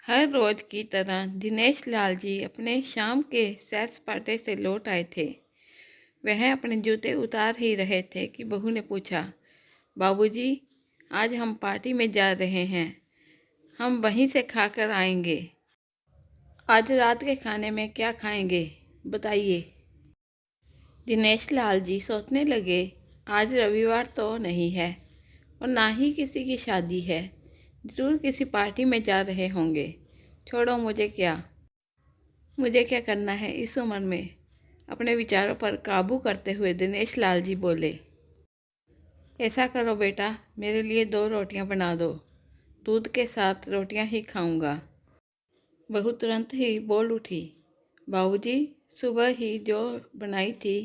हर रोज की तरह दिनेश लाल जी अपने शाम के सैर सपाटे से लौट आए थे। वह अपने जूते उतार ही रहे थे कि बहू ने पूछा, बाबूजी, आज हम पार्टी में जा रहे हैं, हम वहीं से खाकर आएंगे। आज रात के खाने में क्या खाएंगे, बताइए। दिनेश लाल जी सोचने लगे, आज रविवार तो नहीं है और ना ही किसी की शादी है। ज़रूर किसी पार्टी में जा रहे होंगे। छोड़ो, मुझे क्या करना है इस उम्र में। अपने विचारों पर काबू करते हुए दिनेश लाल जी बोले, ऐसा करो बेटा, मेरे लिए 2 रोटियां बना दो। दूध के साथ रोटियां ही खाऊंगा। बहू तुरंत ही बोल उठी, बाबूजी, सुबह ही जो बनाई थी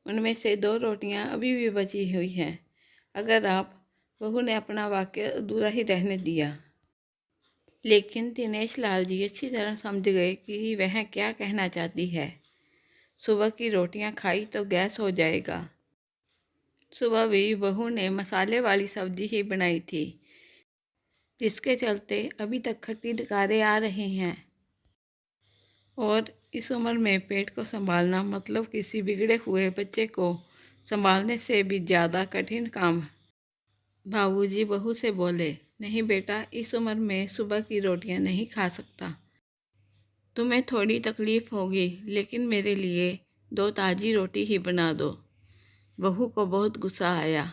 उनमें से 2 रोटियां अभी भी बची हुई हैं। अगर आप। बहू ने अपना वाक्य अधूरा ही रहने दिया। लेकिन दिनेश लाल जी अच्छी तरह समझ गए कि वह क्या कहना चाहती है। सुबह की रोटियां खाई तो गैस हो जाएगा। सुबह भी बहू ने मसाले वाली सब्जी ही बनाई थी, जिसके चलते अभी तक खट्टी डकारें आ रही हैं। और इस उम्र में पेट को संभालना मतलब किसी बिगड़े हुए बच्चे को संभालने से भी ज़्यादा कठिन काम। बाबूजी बहू से बोले, नहीं बेटा, इस उम्र में सुबह की रोटियां नहीं खा सकता। तुम्हें थोड़ी तकलीफ़ होगी, लेकिन मेरे लिए 2 ताज़ी रोटी ही बना दो। बहू को बहुत गुस्सा आया।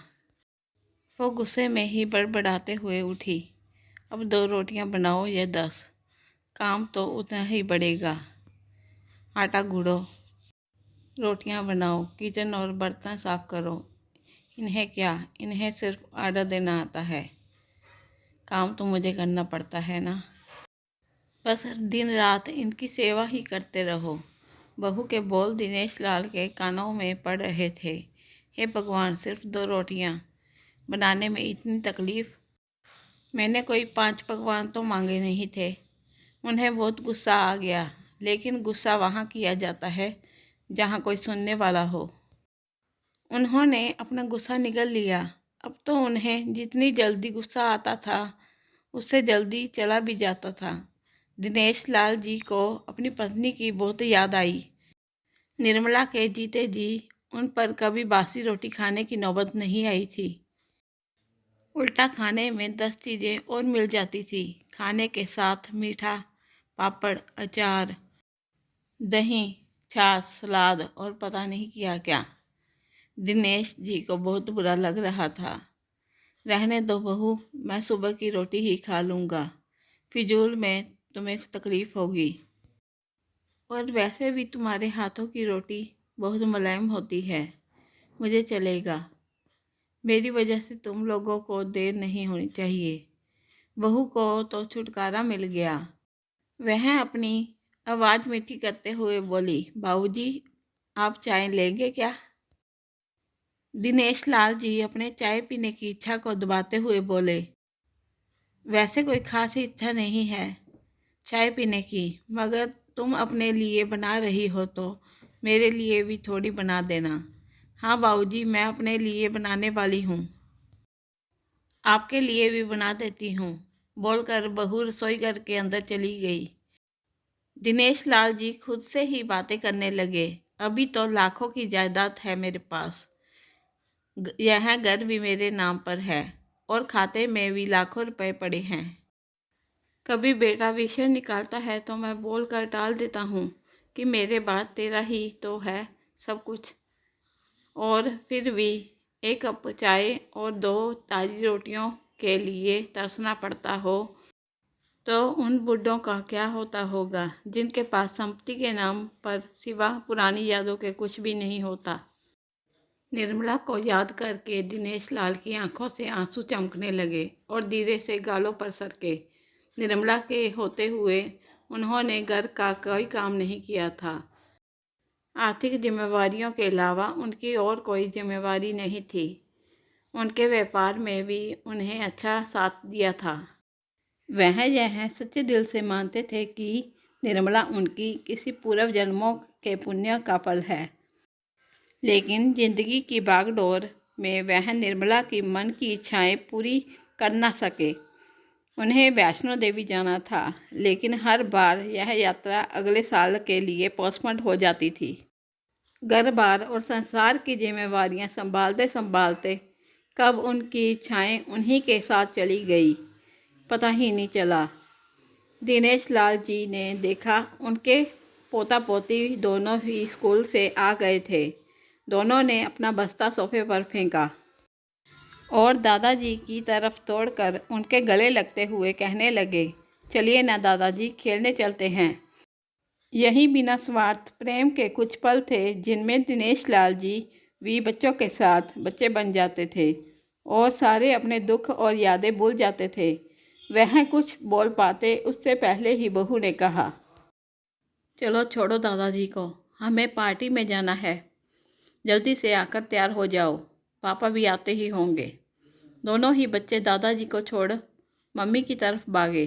वो गुस्से में ही बड़बड़ाते हुए उठी, अब 2 रोटियां बनाओ या 10, काम तो उतना ही बढ़ेगा। आटा गूंदो, रोटियां बनाओ, किचन और बर्तन साफ करो। इन्हें सिर्फ आर्डर देना आता है। काम तो मुझे करना पड़ता है ना। बस दिन रात इनकी सेवा ही करते रहो। बहू के बोल दिनेश लाल के कानों में पड़ रहे थे। हे भगवान, सिर्फ 2 रोटियां बनाने में इतनी तकलीफ। मैंने कोई 5 पकवान तो मांगे नहीं थे। उन्हें बहुत गुस्सा आ गया, लेकिन गुस्सा वहाँ किया जाता है जहाँ कोई सुनने वाला हो। उन्होंने अपना गुस्सा निगल लिया। अब तो उन्हें जितनी जल्दी गुस्सा आता था, उससे जल्दी चला भी जाता था। दिनेश लाल जी को अपनी पत्नी की बहुत याद आई। निर्मला के जीते जी उन पर कभी बासी रोटी खाने की नौबत नहीं आई थी। उल्टा खाने में 10 चीज़ें और मिल जाती थी। खाने के साथ मीठा, पापड़, अचार, दही, छाछ, सलाद और पता नहीं क्या क्या। दिनेश जी को बहुत बुरा लग रहा था। रहने दो बहू, मैं सुबह की रोटी ही खा लूँगा। फिजूल में तुम्हें तकलीफ़ होगी। और वैसे भी तुम्हारे हाथों की रोटी बहुत मुलायम होती है। मुझे चलेगा। मेरी वजह से तुम लोगों को देर नहीं होनी चाहिए। बहू को तो छुटकारा मिल गया। वह अपनी आवाज़ मीठी करते हुए बोली, बाबूजी, आप चाय लेंगे क्या? दिनेश लाल जी अपने चाय पीने की इच्छा को दबाते हुए बोले, वैसे कोई खास इच्छा नहीं है चाय पीने की, मगर तुम अपने लिए बना रही हो तो मेरे लिए भी थोड़ी बना देना। हाँ बाबूजी, मैं अपने लिए बनाने वाली हूँ, आपके लिए भी बना देती हूँ, बोलकर बहू रसोई घर के अंदर चली गई। दिनेश लाल जी खुद से ही बातें करने लगे, अभी तो लाखों की जायदाद है मेरे पास। यह घर भी मेरे नाम पर है और खाते में भी लाखों रुपए पड़े हैं। कभी बेटा विषय निकालता है तो मैं बोल कर टाल देता हूँ कि मेरे बाद तेरा ही तो है सब कुछ। और फिर भी 1 कप चाय और 2 ताज़ी रोटियों के लिए तरसना पड़ता हो तो उन बुढ़ों का क्या होता होगा, जिनके पास संपत्ति के नाम पर सिवा पुरानी यादों के कुछ भी नहीं होता। निर्मला को याद करके दिनेश लाल की आंखों से आंसू चमकने लगे और धीरे से गालों पर सरके। निर्मला के होते हुए उन्होंने घर का कोई काम नहीं किया था। आर्थिक जिम्मेवारियों के अलावा उनकी और कोई जिम्मेवारी नहीं थी। उनके व्यापार में भी उन्हें अच्छा साथ दिया था। वह यह सच्चे दिल से मानते थे कि निर्मला उनकी किसी पूर्व जन्मों के पुण्य का फल है। लेकिन जिंदगी की भागदौड़ में वह निर्मला की मन की इच्छाएं पूरी कर ना सके। उन्हें वैष्णो देवी जाना था, लेकिन हर बार यह यात्रा अगले साल के लिए पोस्टपोन हो जाती थी। घर-बार और संसार की जिम्मेवारियां संभालते संभालते कब उनकी इच्छाएं उन्हीं के साथ चली गई, पता ही नहीं चला। दिनेश लाल जी ने देखा उनके पोता पोती दोनों ही स्कूल से आ गए थे। दोनों ने अपना बस्ता सोफे पर फेंका और दादाजी की तरफ तोड़कर उनके गले लगते हुए कहने लगे, चलिए ना दादाजी, खेलने चलते हैं। यही बिना स्वार्थ प्रेम के कुछ पल थे जिनमें दिनेश लाल जी भी बच्चों के साथ बच्चे बन जाते थे और सारे अपने दुख और यादें भूल जाते थे। वह कुछ बोल पाते उससे पहले ही बहू ने कहा, चलो छोड़ो दादाजी को, हमें पार्टी में जाना है। जल्दी से आकर तैयार हो जाओ, पापा भी आते ही होंगे। दोनों ही बच्चे दादाजी को छोड़ मम्मी की तरफ भागे।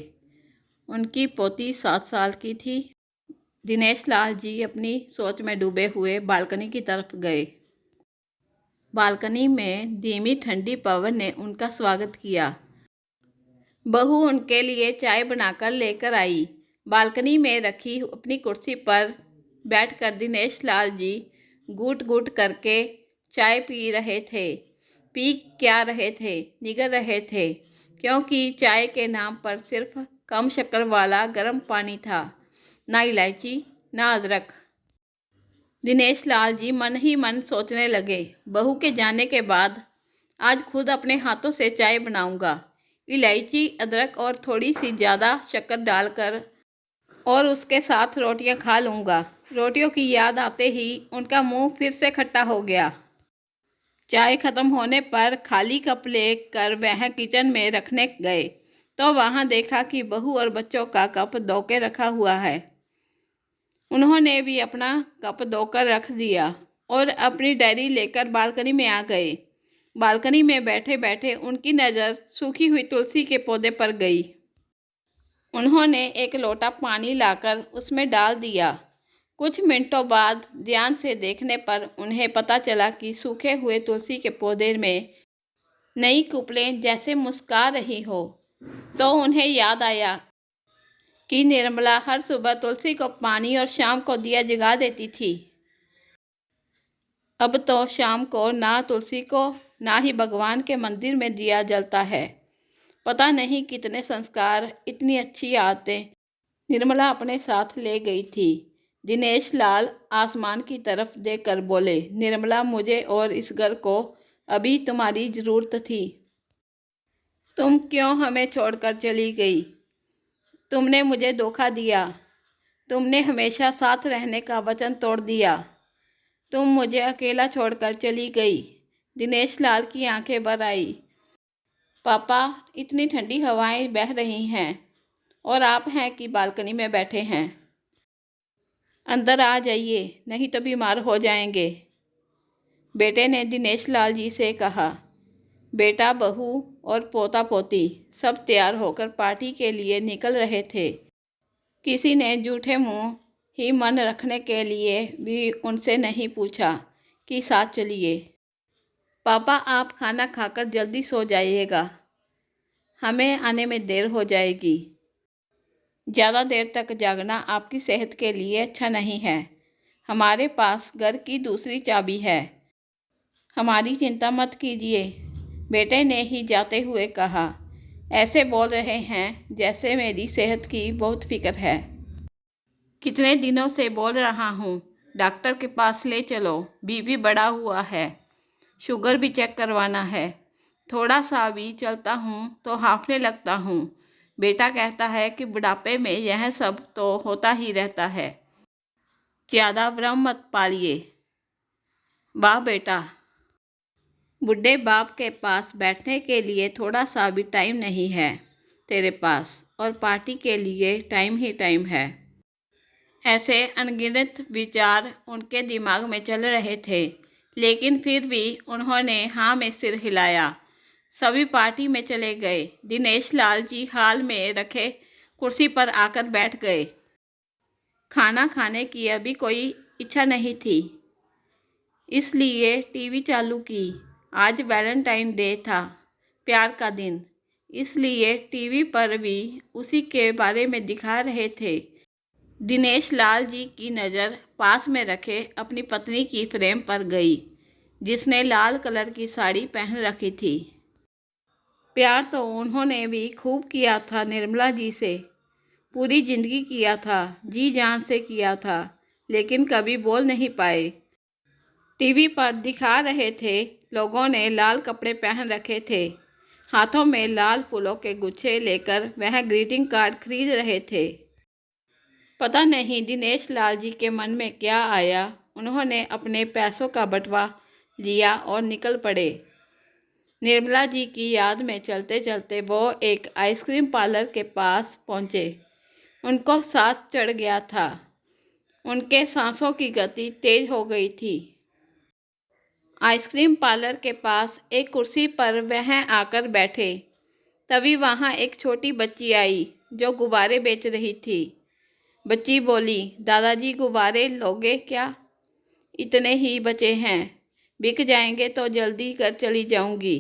उनकी पोती 7 साल की थी। दिनेश लाल जी अपनी सोच में डूबे हुए बालकनी की तरफ गए। बालकनी में धीमी ठंडी पवन ने उनका स्वागत किया। बहू उनके लिए चाय बनाकर लेकर आई। बालकनी में रखी अपनी कुर्सी पर बैठकर दिनेश लाल जी घूट घूट करके चाय पी रहे थे। पी क्या रहे थे, निगल रहे थे, क्योंकि चाय के नाम पर सिर्फ कम शक्कर वाला गर्म पानी था, ना इलायची ना अदरक। दिनेश लाल जी मन ही मन सोचने लगे, बहू के जाने के बाद आज खुद अपने हाथों से चाय बनाऊंगा, इलायची अदरक और थोड़ी सी ज़्यादा शक्कर डालकर, और उसके साथ रोटियां खा लूँगा। रोटियों की याद आते ही उनका मुंह फिर से खट्टा हो गया। चाय खत्म होने पर खाली कप लेकर वह किचन में रखने गए तो वहां देखा कि बहू और बच्चों का कप धो के रखा हुआ है। उन्होंने भी अपना कप धोकर रख दिया और अपनी डायरी लेकर बालकनी में आ गए। बालकनी में बैठे बैठे उनकी नज़र सूखी हुई तुलसी के पौधे पर गई। उन्होंने एक लोटा पानी लाकर उसमें डाल दिया। कुछ मिनटों बाद ध्यान से देखने पर उन्हें पता चला कि सूखे हुए तुलसी के पौधे में नई कुपलें जैसे मुस्कुरा रही हो। तो उन्हें याद आया कि निर्मला हर सुबह तुलसी को पानी और शाम को दिया जगा देती थी। अब तो शाम को ना तुलसी को ना ही भगवान के मंदिर में दिया जलता है। पता नहीं कितने संस्कार, इतनी अच्छी आदतें निर्मला अपने साथ ले गई थी। दिनेश लाल आसमान की तरफ देखकर बोले, निर्मला, मुझे और इस घर को अभी तुम्हारी ज़रूरत थी। तुम क्यों हमें छोड़कर चली गई? तुमने मुझे धोखा दिया। तुमने हमेशा साथ रहने का वचन तोड़ दिया। तुम मुझे अकेला छोड़कर चली गई। दिनेश लाल की आंखें भर आई। पापा, इतनी ठंडी हवाएं बह रही हैं और आप हैं कि बालकनी में बैठे हैं। अंदर आ जाइए, नहीं तो बीमार हो जाएंगे। बेटे ने दिनेश लाल जी से कहा। बेटा, बहू और पोता पोती सब तैयार होकर पार्टी के लिए निकल रहे थे। किसी ने झूठे मुंह ही मन रखने के लिए भी उनसे नहीं पूछा कि साथ चलिए। पापा, आप खाना खाकर जल्दी सो जाइएगा, हमें आने में देर हो जाएगी। ज़्यादा देर तक जागना आपकी सेहत के लिए अच्छा नहीं है। हमारे पास घर की दूसरी चाबी है, हमारी चिंता मत कीजिए, बेटे ने ही जाते हुए कहा। ऐसे बोल रहे हैं जैसे मेरी सेहत की बहुत फिक्र है। कितने दिनों से बोल रहा हूँ, डॉक्टर के पास ले चलो, बीपी बढ़ा हुआ है, शुगर भी चेक करवाना है। थोड़ा सा भी चलता हूँ तो हांफने लगता हूँ। बेटा कहता है कि बुढ़ापे में यह सब तो होता ही रहता है। ज़्यादा भ्रम मत पालिए। वाह बेटा, बुढ़े बाप के पास बैठने के लिए थोड़ा सा भी टाइम नहीं है तेरे पास, और पार्टी के लिए टाइम ही टाइम है। ऐसे अनगिनत विचार उनके दिमाग में चल रहे थे, लेकिन फिर भी उन्होंने हाँ में सिर हिलाया। सभी पार्टी में चले गए। दिनेश लाल जी हाल में रखे कुर्सी पर आकर बैठ गए। खाना खाने की अभी कोई इच्छा नहीं थी, इसलिए टीवी चालू की। आज वैलेंटाइन डे था, प्यार का दिन। इसलिए टीवी पर भी उसी के बारे में दिखा रहे थे। दिनेश लाल जी की नज़र पास में रखे अपनी पत्नी की फ्रेम पर गई, जिसने लाल कलर की साड़ी पहन रखी थी। प्यार तो उन्होंने भी खूब किया था निर्मला जी से, पूरी जिंदगी किया था, जी जान से किया था, लेकिन कभी बोल नहीं पाए। टीवी पर दिखा रहे थे, लोगों ने लाल कपड़े पहन रखे थे, हाथों में लाल फूलों के गुच्छे लेकर वह ग्रीटिंग कार्ड खरीद रहे थे। पता नहीं दिनेश लाल जी के मन में क्या आया, उन्होंने अपने पैसों का बटवा लिया और निकल पड़े। निर्मला जी की याद में चलते चलते वो एक आइसक्रीम पार्लर के पास पहुँचे। उनको सांस चढ़ गया था, उनके सांसों की गति तेज हो गई थी। आइसक्रीम पार्लर के पास एक कुर्सी पर वह आकर बैठे। तभी वहाँ एक छोटी बच्ची आई जो गुब्बारे बेच रही थी। बच्ची बोली, दादाजी गुब्बारे लोगे क्या? इतने ही बचे हैं, बिक जाएंगे तो जल्दी कर चली जाऊंगी।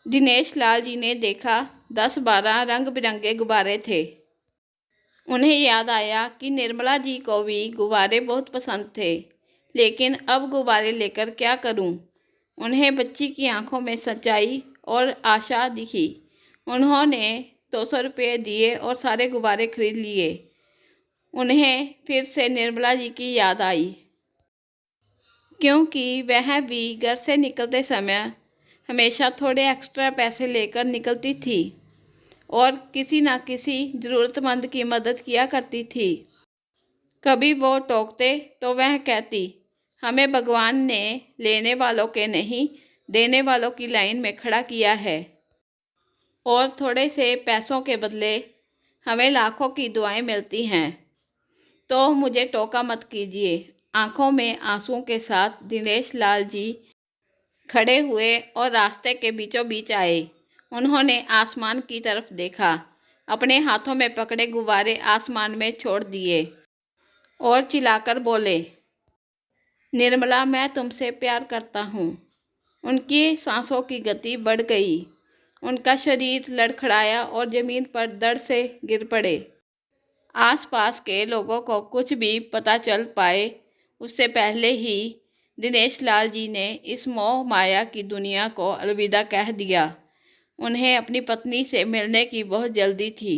दिनेश लाल जी ने देखा 10-12 रंग बिरंगे गुब्बारे थे। उन्हें याद आया कि निर्मला जी को भी गुब्बारे बहुत पसंद थे, लेकिन अब गुब्बारे लेकर क्या करूं? उन्हें बच्ची की आंखों में सच्चाई और आशा दिखी। उन्होंने 200 रुपये दिए और सारे गुब्बारे खरीद लिए। उन्हें फिर से निर्मला जी की याद आई, क्योंकि वह भी घर से निकलते समय हमेशा थोड़े एक्स्ट्रा पैसे लेकर निकलती थी और किसी न किसी ज़रूरतमंद की मदद किया करती थी। कभी वो टोकते तो वह कहती, हमें भगवान ने लेने वालों के नहीं, देने वालों की लाइन में खड़ा किया है, और थोड़े से पैसों के बदले हमें लाखों की दुआएं मिलती हैं, तो मुझे टोका मत कीजिए। आंखों में आंसुओं के साथ दिनेश लाल जी खड़े हुए और रास्ते के बीचों बीच आए। उन्होंने आसमान की तरफ देखा, अपने हाथों में पकड़े गुब्बारे आसमान में छोड़ दिए और चिल्लाकर बोले, निर्मला, मैं तुमसे प्यार करता हूँ। उनकी सांसों की गति बढ़ गई, उनका शरीर लड़खड़ाया और ज़मीन पर धड़ से गिर पड़े। आसपास के लोगों को कुछ भी पता चल पाए उससे पहले ही दिनेश लाल जी ने इस मोह माया की दुनिया को अलविदा कह दिया। उन्हें अपनी पत्नी से मिलने की बहुत जल्दी थी।